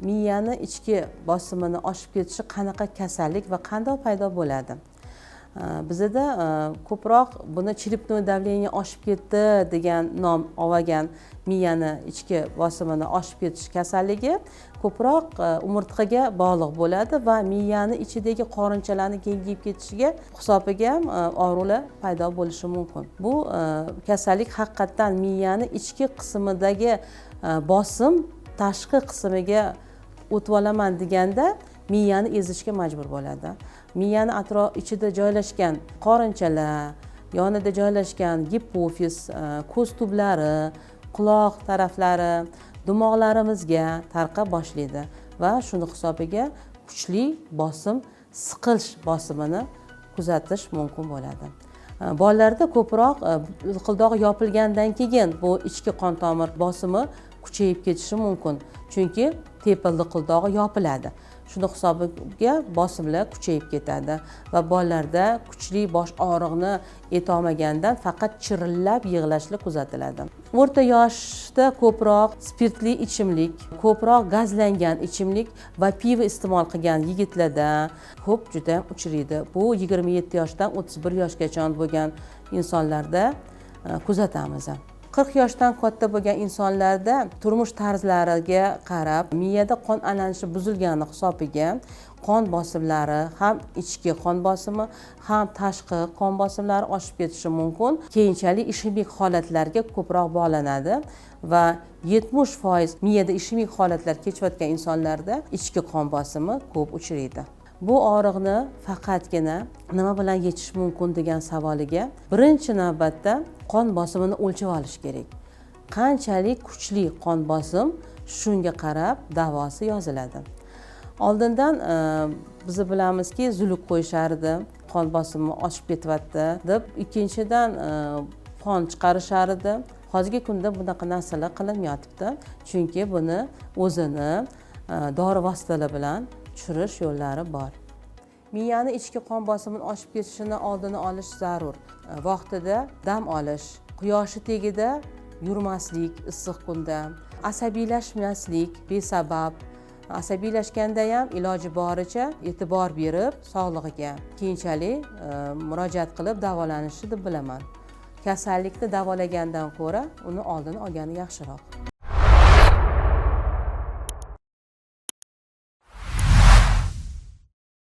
miyani ichki bosimini oshib ketishi qanaqa kasallik va qanday paydo bo'ladi? Bizda ko'proq buni черепное давление oshib ketdi degan nom olgan miyani ichki bosimini oshib ketish kasalligi ko'proq umurtqaga bog'liq bo'ladi va miyani ichidagi qorinchalarning kengayib ketishiga hisobiga ham og'riqlar paydo bo'lishi mumkin. Bu kasallik haqiqatdan miyani ichki qismidagi bosim tashqi qismiga o'tib olaman deganda miyani ezishga majbur bo'ladi. Miyani ichida joylashgan qorinchalar, yonida joylashgan gipofiz, ko'z tublari, quloq taraflari dimoqlarimizga tarqab boshlaydi va shuni hisobiga kuchli bosim, siqish bosimini kuzatish mumkin bo'ladi. Bolalarda ko'proq liqildog'i yopilgandan keyin bu ichki qon tomir bosimi kuchayib ketishi mumkin. Chunki tepa liqildog'i yopiladi. Shuni hisobiga bosimlar kuchayib ketadi va bolalarda kuchli bosh og'riqni etolmagandan faqat chirillab yig'lashlar kuzatiladi. O'rta yoshda ko'proq spirtli ichimlik, ko'proq gazlangan ichimlik va pivo iste'mol qilgan yigitlarda ko'p juda uchraydi. Bu 27 yoshdan 31 yoshgacha bo'lgan insonlarda kuzatamiz. 40 yoshdan katta bo'lgan insonlarda turmush tarzlariga qarab miyada qon aylanishi buzilgani hisobiga qon bosimlari ham ichki qon bosimi ham tashqi qon bosimlari oshib ketishi mumkin. Keyinchalik ishemik holatlarga ko'proq bog'lanadi va 70% miyada ishemik holatlar kechayotgan insonlarda ichki qon bosimi ko'p uchraydi. Bu og'riqni faqatgina nima bilan yechish mumkin degan savoliga birinchi navbatda qon bosimini o'lchab olish kerak. Qanchalik kuchli qon bosim, shunga qarab davosi yoziladi. Oldindan biz bilamizki, zuluk qo'yishardi, qon bosimi oshib ketyapti deb, ikkinchidan qon chiqarishardi. Hozirgi kunda bunaqa narsalar qilinmayapti, chunki buni o'zini dori vositalar bilan tushirish yo'llari bor. Miyani ichki qon bosimini oshib ketishini oldini olish zarur. Vaqtida dam olish, quyoshi tegida yurmaslik issiq kunda, asabiylashmaslik besabab. Asabiylashganda ham iloji boricha e'tibor berib sog'lig'iga keyinchalik murojaat qilib davolanishi deb bilaman. Kasallikni davolagandan ko'ra uni oldini olgani yaxshiroq.